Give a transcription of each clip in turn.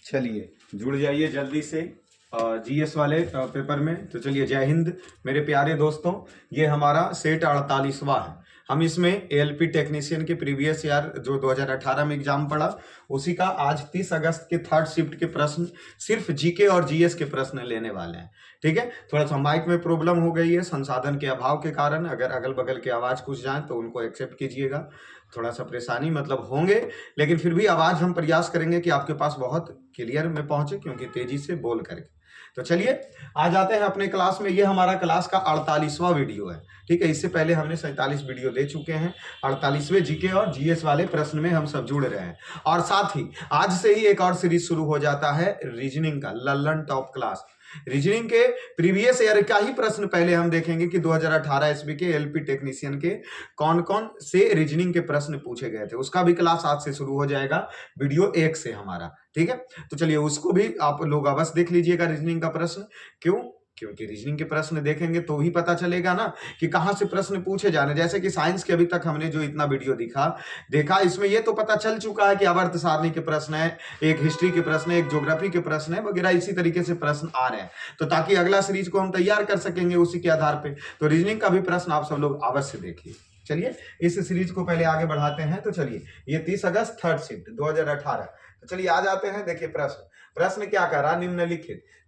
चलिए जुड़ जाइए जल्दी से जीएस वाले पेपर में। तो चलिए, जय हिंद मेरे प्यारे दोस्तों। ये हमारा सेट 48वां है। हम इसमें एएलपी टेक्नीशियन के प्रीवियस ईयर जो 2018 में एग्जाम पड़ा, उसी का आज 30 अगस्त के थर्ड शिफ्ट के प्रश्न, सिर्फ जीके और जीएस के प्रश्न लेने वाले हैं। ठीक है, थोड़ा सा माइक में प्रॉब्लम हो गई है संसाधन के अभाव के कारण। अगर अगल बगल की आवाज कुछ जाए तो उनको एक्सेप्ट कीजिएगा। थोड़ा सा परेशानी मतलब होंगे, लेकिन फिर भी आवाज हम प्रयास करेंगे कि आपके पास बहुत क्लियर में पहुंचे, क्योंकि तेजी से बोल करके। तो चलिए आ जाते हैं अपने क्लास में। ये हमारा क्लास का 48वां वीडियो है। ठीक है, इससे पहले हमने 47 वीडियो दे चुके हैं। 48वें जीके और जीएस वाले प्रश्न में हम सब जुड़ रहे हैं। और साथ ही आज से ही एक और सीरीज शुरू हो जाता है रीजनिंग का, लल्लन टॉप क्लास। रीजनिंग के प्रीवियस ईयर का ही प्रश्न पहले हम देखेंगे कि 2018 ईस्वी के एलपी टेक्नीशियन के कौन कौन से रीजनिंग के प्रश्न पूछे गए थे। उसका भी क्लास आज से शुरू हो जाएगा, वीडियो 1 से हमारा। ठीक है, तो चलिए उसको भी आप लोग अवश्य देख लीजिएगा रीजनिंग का प्रश्न। क्यों? क्योंकि रीजनिंग के प्रश्न देखेंगे तो ही पता चलेगा ना कि कहां से प्रश्न पूछे जाने। जैसे कि साइंस के अभी तक हमने जो इतना वीडियो देखा, इसमें ये तो पता चल चुका है कि आवर्त सारणी के प्रश्न है, एक हिस्ट्री के प्रश्न है, एक ज्योग्राफी के प्रश्न है वगैरह, इसी तरीके से प्रश्न आ रहे हैं। तो ताकि अगला सीरीज को हम तैयार कर सकेंगे उसी के आधार पर। तो रीजनिंग का भी प्रश्न आप सब लोग अवश्य देखिए। चलिए इस सीरीज को पहले आगे बढ़ाते हैं। तो चलिए, ये 30 अगस्त थर्ड शिफ्ट 2018। तो चलिए आ जाते हैं। देखिए प्रश्न क्या कह रहा,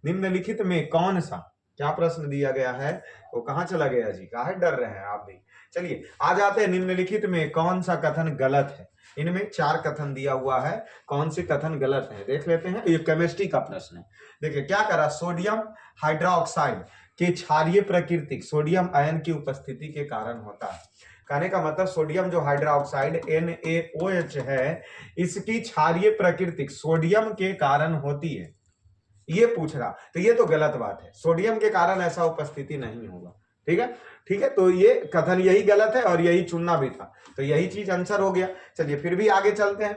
निम्नलिखित में कौन सा, क्या प्रश्न दिया गया है, वो कहां चला गया जी, काहे डर रहे हैं आप भी। चलिए आ जाते हैं, निम्नलिखित में कौन सा कथन गलत है। इनमें 4 कथन दिया हुआ है, कौन से कथन गलत है देख लेते हैं। ये केमिस्ट्री का प्रश्न है। देखिए क्या करा, सोडियम हाइड्रोक्साइड के क्षारीय प्रकृति सोडियम आयन की उपस्थिति के कारण होता है। कहने का मतलब सोडियम जो हाइड्रोक्साइड NaOH है, इसकी क्षारीय प्रकृति सोडियम के कारण होती है, ये पूछ रहा। तो ये तो गलत बात है, सोडियम के कारण ऐसा उपस्थिति नहीं होगा। ठीक है, ठीक है, तो ये कथन यही गलत है और यही चुनना भी था, तो यही चीज आंसर हो गया। चलिए फिर भी आगे चलते हैं,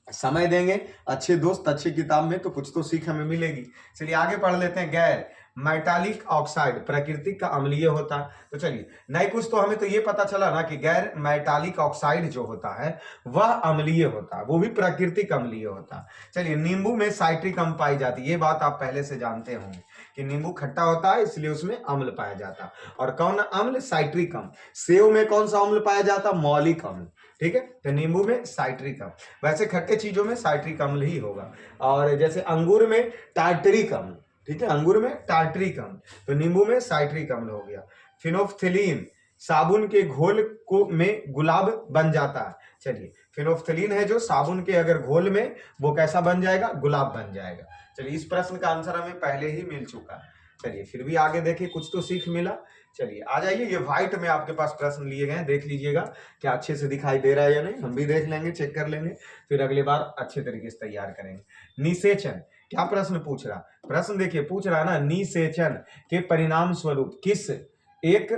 समय देंगे अच्छे दोस्त अच्छी किताब में तो कुछ तो सीख हमें मिलेगी। चलिए आगे पढ़ लेते हैं। गैर मेटालिक ऑक्साइड प्राकृतिक का अम्लीय होता है। तो चलिए नहीं कुछ तो हमें तो ये पता चला ना कि गैर मेटालिक ऑक्साइड जो होता है वह अम्लीय होता है, वो भी प्राकृतिक अम्लीय होता है। चलिए नींबू में साइट्रिक अम्ल पाई जाती है, ये बात आप पहले से जानते होंगे कि नींबू खट्टा होता है इसलिए उसमें अम्ल पाया जाता है। और कौन अम्ल, साइट्रिक अम्ल। सेव में कौन सा अम्ल पाया जाता, मौलिक अम्ल। ठीक है, तो नींबू में साइट्रिक अम्ल। वैसे खट्टे चीजों में साइट्रिक अम्ल ही होगा। और जैसे अंगूर में टार्टरिक अम्ल। ठीक है, अंगूर में टार्टरिक अम्ल, तो नींबू में साइट्रिक अम्ल हो गया। फिनोफ्थिलीन साबुन के घोल को में गुलाब बन जाता है। चलिए फिनोफ्थिलीन है जो साबुन के अगर घोल में, वो कैसा बन जाएगा, गुलाब बन जाएगा। चलिए इस प्रश्न का आंसर हमें पहले ही मिल चुका है। चलिए फिर भी आगे देखिए, कुछ तो सीख मिला। चलिए आ जाइए, ये व्हाइट में आपके पास प्रश्न लिए गए हैं, देख लीजिएगा क्या अच्छे से दिखाई दे रहा है या नहीं। हम भी देख लेंगे, चेक कर लेंगे, फिर अगली बार अच्छे तरीके से तैयार करेंगे। निषेचन, क्या प्रश्न पूछ रहा, प्रश्न देखिए पूछ रहा ना, निषेचन के परिणाम स्वरूप किस एक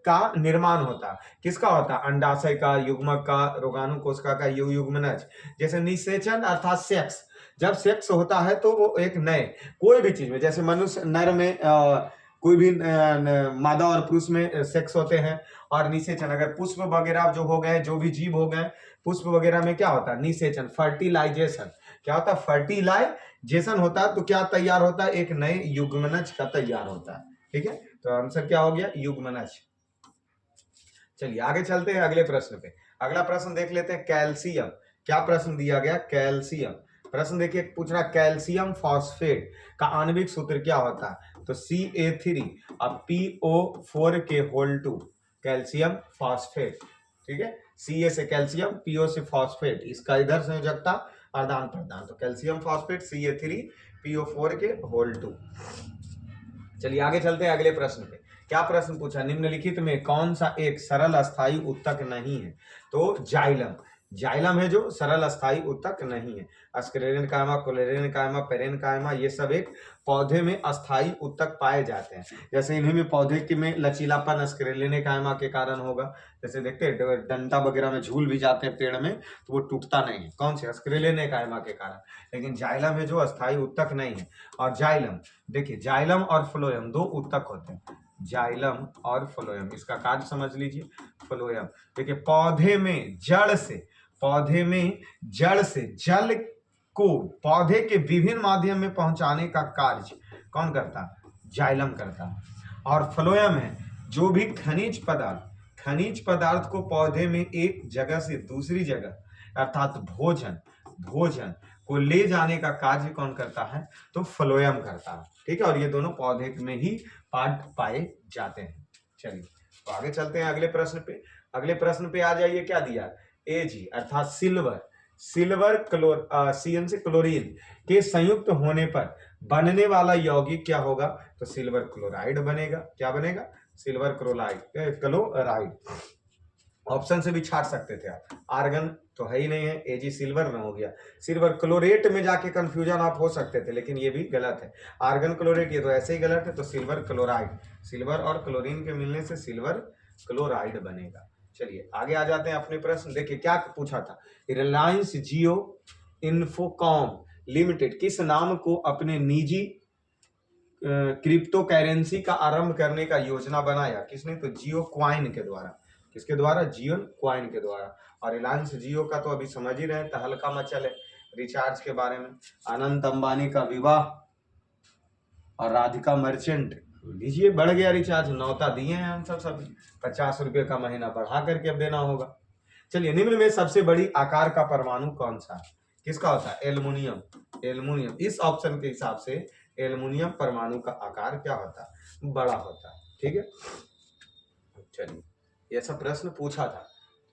का निर्माण होता, किसका होता, अंडाशय का, युग्मक का, रोगाणु कोशिका का, युग्मनज। जैसे निषेचन अर्थात सेक्स, जब सेक्स होता है तो वो एक नए कोई भी चीज में, जैसे मनुष्य नर में कोई भी मादा और पुरुष में सेक्स होते हैं। और निषेचन अगर पुष्प वगैरह जो हो गए, जो भी जीव हो गए पुष्प वगैरह में क्या होता है, निषेचन, फर्टिलाइजेशन। क्या होता है, फर्टिलाइजेशन होता है, तो क्या तैयार होता है, एक नए युग्मनज का तैयार होता है। ठीक है, तो आंसर क्या हो गया, युग्मनज। चलिए आगे चलते हैं अगले प्रश्न पे। अगला प्रश्न देख लेते हैं, कैल्शियम। क्या प्रश्न दिया गया, कैल्शियम। प्रश्न देखिए पूछ रहा, कैल्शियम फॉस्फेट का आणविक सूत्र क्या होता है, तो Ca3 और PO4 के होल 2, कैल्शियम फॉस्फेट। ठीक है, Ca से कैल्शियम, PO से फॉस्फेट, इसका इधर संयोजकता आदान प्रदान, तो कैल्शियम फॉस्फेट Ca3 PO4 के होल 2। चलिए आगे चलते हैं अगले प्रश्न पे। क्या प्रश्न पूछा, निम्नलिखित में कौन सा एक सरल अस्थायी उत्तक नहीं है, तो जाइलम। जाइलम है जो सरल अस्थायी उत्तक नहीं है। अस्कलेरिन कायमा, कोलेरिन कायमा, पेरेन कायमा, ये सब एक पौधे में अस्थायी उत्तक पाए जाते हैं। जैसे इन्हीं में पौधे के में लचीलापन अस्कलेरिन कायमा के कारण होगा। जैसे देखते हैं डंडा वगैरह में झूल भी जाते हैं पेड़ में तो वो टूटता नहीं है, कौन से, अस्कलेरिन कायमा के कारण। लेकिन जाइलम है जो अस्थायी उत्तक नहीं है। और जाइलम देखिए, जाइलम और फ्लोएम 2 उत्तक होते हैं, जाइलम और फ्लोएम, इसका कार्य समझ लीजिए। फ्लोएम देखिए, पौधे में जड़ से जल को पौधे के विभिन्न माध्यम में पहुंचाने का कार्य कौन करता है? जाइलम करता है। और फ्लोएम है जो भी खनिज पदार्थ को पौधे में एक जगह से दूसरी जगह अर्थात भोजन को ले जाने का कार्य कौन करता है? तो फ्लोएम करता है। ठीक है, और ये दोनों पौधे में ही पाए जाते हैं। चलिए तो आगे चलते हैं अगले प्रश्न पे आ जाइए। क्या दिया? Ag अर्थात सिल्वर CN से क्लोरीन के संयुक्त होने पर बनने वाला यौगिक क्या होगा? तो सिल्वर क्लोराइड बनेगा। क्या बनेगा? Silver chloride. ऑप्शन से भी छाट सकते थे आप। आर्गन तो है ही नहीं है, Ag सिल्वर में हो गया। सिल्वर क्लोरेट में जाके कंफ्यूजन आप हो सकते थे, लेकिन ये भी गलत है। आर्गन क्लोरेट ये तो ऐसे ही गलत है। तो सिल्वर क्लोराइड, सिल्वर और क्लोरीन के मिलने से सिल्वर क्लोराइड बनेगा। चलिए आगे आ जाते हैं अपने प्रश्न। देखिए क्या पूछा था। रिलायंस जियो इन्फोकॉम लिमिटेड किस नाम को अपने निजी क्रिप्टो करेंसी का आरंभ करने का योजना बनाया? किसने? तो जियो क्वाइन के द्वारा। किसके द्वारा? जियो क्वाइन के द्वारा। और रिलायंस जियो का तो अभी समझ ही रहे हैं, तहलका मचल है रिचार्ज के बारे में। अनंत अंबानी का विवाह और राधिका मर्चेंट, लीजिए बढ़ गया रिचार्ज, नौता दिए हैं हम सभी 50 रुपये का महीना बढ़ा करके अब देना होगा। चलिए निम्न में सबसे बड़ी आकार का परमाणु कौन सा? किसका होता है? एल्युमिनियम। इस ऑप्शन के हिसाब से एल्युमिनियम परमाणु का आकार क्या होता है? बड़ा होता है। ठीक है, चलिए ये सब प्रश्न पूछा था।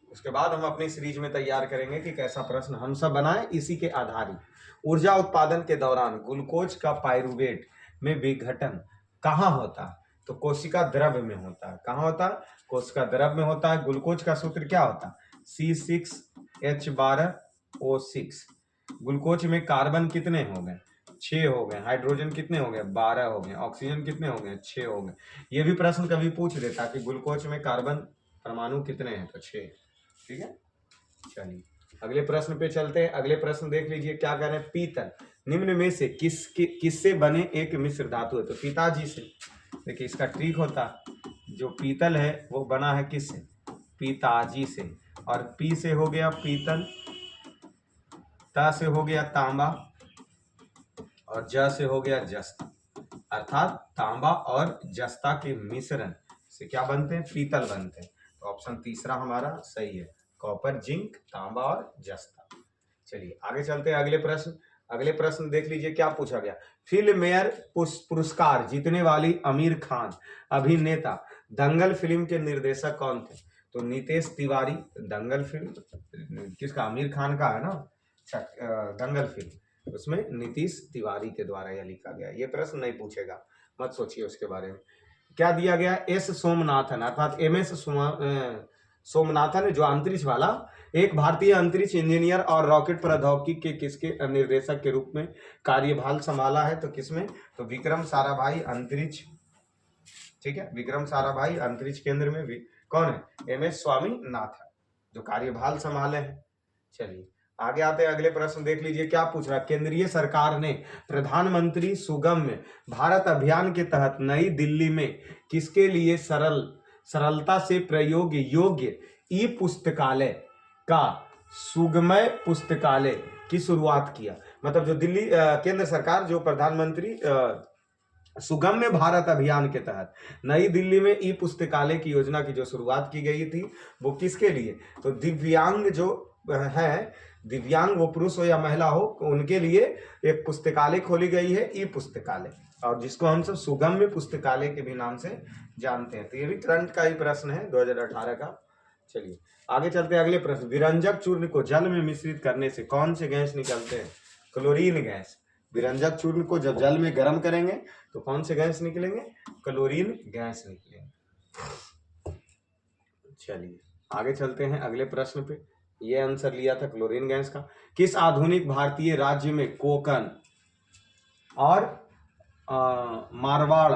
उसके बाद हम अपनी सीरीज में तैयार करेंगे कि कैसा प्रश्न हम सब बनाएं। इसी के आधारित ऊर्जा उत्पादन के दौरान ग्लूकोज का पाइरूवेट में विघटन कहाँ होता है? तो कोशिका द्रव्य में होता है। कहाँ होता है? कोशिका द्रव्य में होता है। ग्लूकोज का सूत्र क्या होता है? C6H12O6। ग्लूकोज में कार्बन कितने हो गए? 6 हो गए। हाइड्रोजन कितने हो गए? 12 हो गए। ऑक्सीजन कितने हो गए? 6 हो गए। ये भी प्रश्न कभी पूछ देता कि ग्लूकोज में कार्बन परमाणु कितने हैं? तो 6। ठीक है, चलिए अगले प्रश्न पे चलते हैं। अगले प्रश्न देख लीजिए क्या कह रहे हैं। पीतल निम्न में से किससे बने एक मिश्र धातु है? तो पिताजी से। देखिए इसका ट्रिक होता है, जो पीतल है वो बना है किससे? पिताजी से। और पी से हो गया पीतल, ता से हो गया तांबा, और ज से हो गया जस्ता। अर्थात तांबा और जस्ता के मिश्रण से क्या बनते हैं? पीतल बनते हैं। तो ऑप्शन तीसरा हमारा सही है, कॉपर, जिंक, तांबा और जस्ता। चलिए आगे चलते हैं अगले प्रश्न देख लीजिए क्या पूछा गया। फिल्म फेयर पुरस्कार जीतने वाली आमिर खान अभिनेता दंगल फिल्म के निर्देशक कौन थे? तो नितेश तिवारी। दंगल फिल्म किसका? आमिर खान का है ना। दंगल फिल्म, उसमें नीतीश तिवारी के द्वारा यह लिखा गया। ये प्रश्न नहीं पूछेगा, मत सोचिए उसके बारे में। क्या दिया गया? एस सोमनाथन अर्थात MS सोमनाथन, जो अंतरिक्ष वाला, एक भारतीय अंतरिक्ष इंजीनियर और रॉकेट प्रौद्योगिकी के किसके निर्देशक के रूप में कार्यभार संभाला है? तो किसमें? तो विक्रम साराभाई अंतरिक्ष। ठीक है, विक्रम साराभाई अंतरिक्ष केंद्र में कौन है? MS स्वामीनाथन, जो कार्यभार संभाले हैं। चलिए आगे आते हैं अगले प्रश्न देख लीजिए क्या पूछ रहा है। केंद्रीय सरकार ने प्रधानमंत्री सुगम्य भारत अभियान के तहत नई दिल्ली में किसके लिए सरलता से प्रयोग योग्य ई पुस्तकालय का सुगमय पुस्तकालय की शुरुआत किया? मतलब जो दिल्ली केंद्र सरकार जो प्रधानमंत्री सुगम्य भारत अभियान के तहत नई दिल्ली में ई पुस्तकालय की योजना की जो शुरुआत की गई थी वो किसके लिए? तो दिव्यांग जो है, दिव्यांग वो पुरुष हो या महिला हो, उनके लिए एक पुस्तकालय खोली गई है, ई पुस्तकालय, और जिसको हम सब सुगम्य पुस्तकालय के भी नाम से जानते हैं। तो ये भी करंट का ही प्रश्न है 2018 का। चलिए आगे चलते हैं अगले प्रश्न। विरंजक चूर्ण को जल में मिश्रित करने से कौन से गैस निकलते हैं? Chlorine gas. विरंजक चूर्ण को जब जल में गर्म करेंगे तो कौन से गैस निकलेंगे? क्लोरीन गैस निकलेंगे। चलिए आगे चलते हैं अगले प्रश्न पे। ये आंसर लिया था क्लोरीन गैस का। किस आधुनिक भारतीय राज्य में कोकण और मारवाड़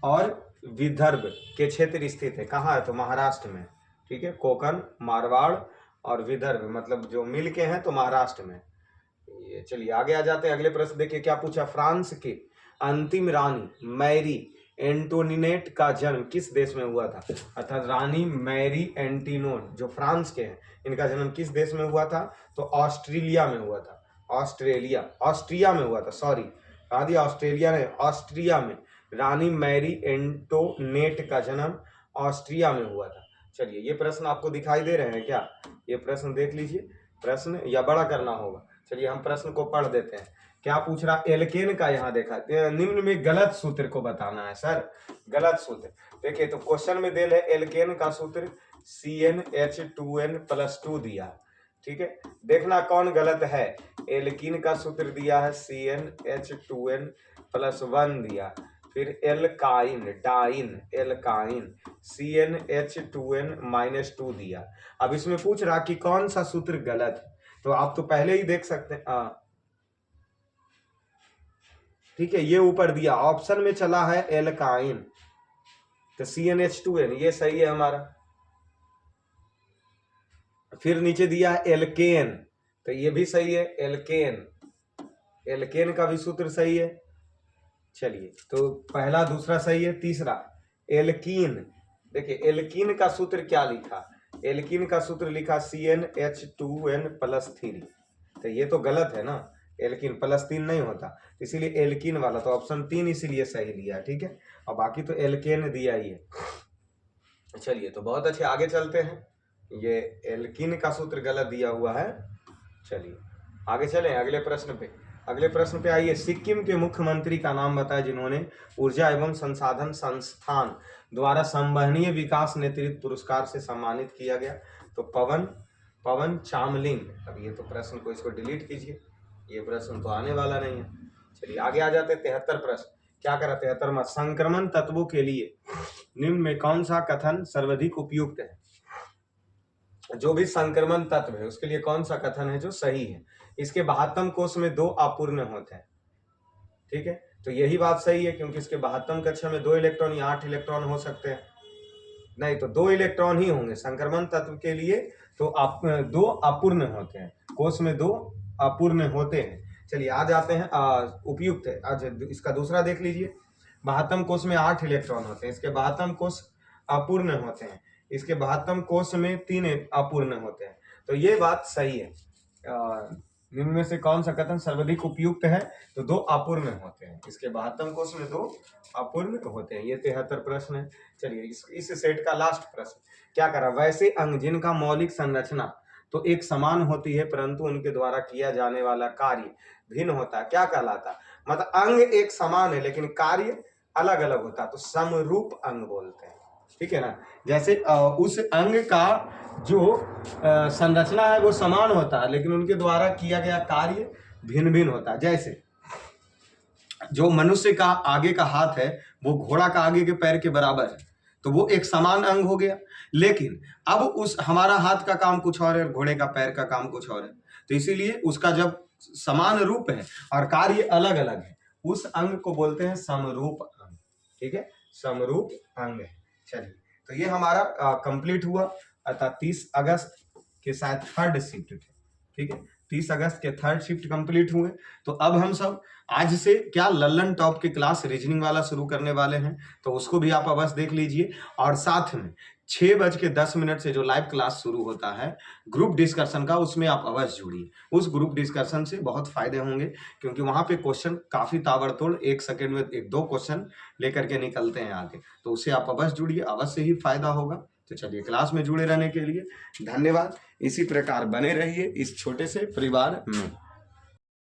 और विदर्भ के क्षेत्र स्थित है? कहाँ है? तो महाराष्ट्र में। ठीक है, कोकण, मारवाड़ और विदर्भ मतलब जो मिल के हैं तो महाराष्ट्र में। ये चलिए आगे आ जाते हैं अगले प्रश्न देखिए क्या पूछा। फ्रांस की अंतिम रानी मैरी एंटोनिनेट का जन्म किस देश में हुआ था? अर्थात रानी मैरी एंटीनोन जो फ्रांस के हैं, इनका जन्म किस देश में हुआ था? तो ऑस्ट्रेलिया में हुआ था। ऑस्ट्रेलिया, ऑस्ट्रिया में हुआ था, सॉरी कहा दिया ऑस्ट्रेलिया ने, ऑस्ट्रिया में रानी मैरी एंटोनेट का जन्म ऑस्ट्रिया में हुआ था। चलिए ये प्रश्न आपको दिखाई दे रहे हैं क्या? ये प्रश्न देख लीजिए, प्रश्न या बड़ा करना होगा। चलिए हम प्रश्न को पढ़ देते हैं। क्या पूछ रहा? एल्केन का यहाँ देखा, निम्न में गलत सूत्र को बताना है सर, गलत सूत्र। देखिए तो क्वेश्चन में दे एल्केन का सूत्र CnH2n+2 दिया, ठीक है। देखना कौन गलत है। एल्कीन का सूत्र दिया है CnH2n+1 दिया, फिर एल्काइन डाइन एल्काइन CnH2n-2 दिया। अब इसमें पूछ रहा कि कौन सा सूत्र गलत है, तो आप तो पहले ही देख सकते हैं, ठीक है। ये ऊपर दिया ऑप्शन में चला है एल्काइन, तो CnH2n ये सही है हमारा। फिर नीचे दिया है एल्केन, तो ये भी सही है एल्केन, एल्केन का भी सूत्र सही है। चलिए तो पहला दूसरा सही है। तीसरा एल्कीन, देखिए एल्कीन का सूत्र क्या लिखा, एल्कीन का सूत्र लिखा CnH2n+3, तो ये तो गलत है ना, एल्कीन +3 नहीं होता, इसीलिए एल्कीन वाला तो ऑप्शन 3 इसीलिए सही लिया, ठीक है। और बाकी तो एल्केन दिया ही है। चलिए तो बहुत अच्छे, आगे चलते हैं। ये एल्कीन का सूत्र गलत दिया हुआ है। चलिए आगे चलें अगले प्रश्न पे। अगले प्रश्न पे आइए, सिक्किम के मुख्यमंत्री का नाम बताएं जिन्होंने ऊर्जा एवं संसाधन संस्थान द्वारा संवहनीय विकास नेतृत्व पुरस्कार से सम्मानित किया गया। तो पवन चामलिंग। अब ये तो प्रश्न को इसको डिलीट कीजिए, ये प्रश्न तो आने वाला नहीं है। चलिए आगे आ जाते हैं। 73 प्रश्न क्या करा? 73वां, संक्रमण तत्वों के लिए निम्न में कौन सा कथन सर्वाधिक उपयुक्त है? जो भी संक्रमण तत्व है उसके लिए कौन सा कथन है जो सही है? इसके 72 कोष में 2 अपूर्ण होते हैं, ठीक है। तो यही बात सही है, क्योंकि इसके 72 कक्षा में 2 इलेक्ट्रॉन या 8 इलेक्ट्रॉन हो सकते हैं, नहीं तो 2 इलेक्ट्रॉन ही होंगे संक्रमण तत्व के लिए। तो 2 अपूर्ण होते हैं, कोष में 2 अपूर्ण होते हैं। चलिए आ जाते हैं उपयुक्त है। आज इसका दूसरा देख लीजिए, 72 कोष में 8 इलेक्ट्रॉन होते हैं, इसके 72 कोष अपूर्ण होते हैं, इसके 72 कोष में 3 अपूर्ण होते हैं। तो ये बात सही है। निम्न में से कौन सा कथन सर्वाधिक उपयुक्त है? तो 2 अपूर्ण होते हैं, इसके 72 कोष में 2 अपूर्ण होते हैं। ये 73 प्रश्न है। चलिए इस सेट का लास्ट प्रश्न क्या करा? वैसे अंग जिनका मौलिक संरचना तो एक समान होती है परंतु उनके द्वारा किया जाने वाला कार्य भिन्न होता है, क्या कहलाता? मतलब अंग एक समान है लेकिन कार्य अलग अलग होता है, तो समरूप अंग बोलते हैं, ठीक है ना। जैसे उस अंग का जो संरचना है वो समान होता है लेकिन उनके द्वारा किया गया कार्य भिन्न भिन्न होता है। जैसे जो मनुष्य का आगे का हाथ है वो घोड़ा का आगे के पैर के बराबर है, तो वो एक समान अंग हो गया। लेकिन अब उस हमारा हाथ का काम कुछ और है, घोड़े का पैर का काम कुछ और है, तो इसीलिए उसका जब समान रूप है और कार्य अलग अलग है, उस अंग को बोलते हैं समरूप अंग, ठीक है, समरूप अंग है। चलिए तो ये हमारा कंप्लीट हुआ, अर्थात 30 अगस्त के शायद 3rd शिफ्ट थे, ठीक है, 30 अगस्त के 3rd शिफ्ट कंप्लीट हुए। तो अब हम सब आज से क्या लल्लन टॉप की क्लास रीजनिंग वाला शुरू करने वाले हैं, तो उसको भी आप अवश्य देख लीजिए। और साथ में 6:10 से जो लाइव क्लास शुरू होता है ग्रुप डिस्कशन का, उसमें आप अवश्य जुड़िए। उस ग्रुप डिस्कशन से बहुत फायदे होंगे, क्योंकि वहां पे क्वेश्चन काफी ताबड़तोड़ 1 सेकंड में 1-2 क्वेश्चन लेकर के निकलते हैं आगे, तो उससे आप अवश्य जुड़िए, अवश्य ही फायदा होगा। तो चलिए क्लास में जुड़े रहने के लिए धन्यवाद। इसी प्रकार बने रहिए इस छोटे से परिवार में।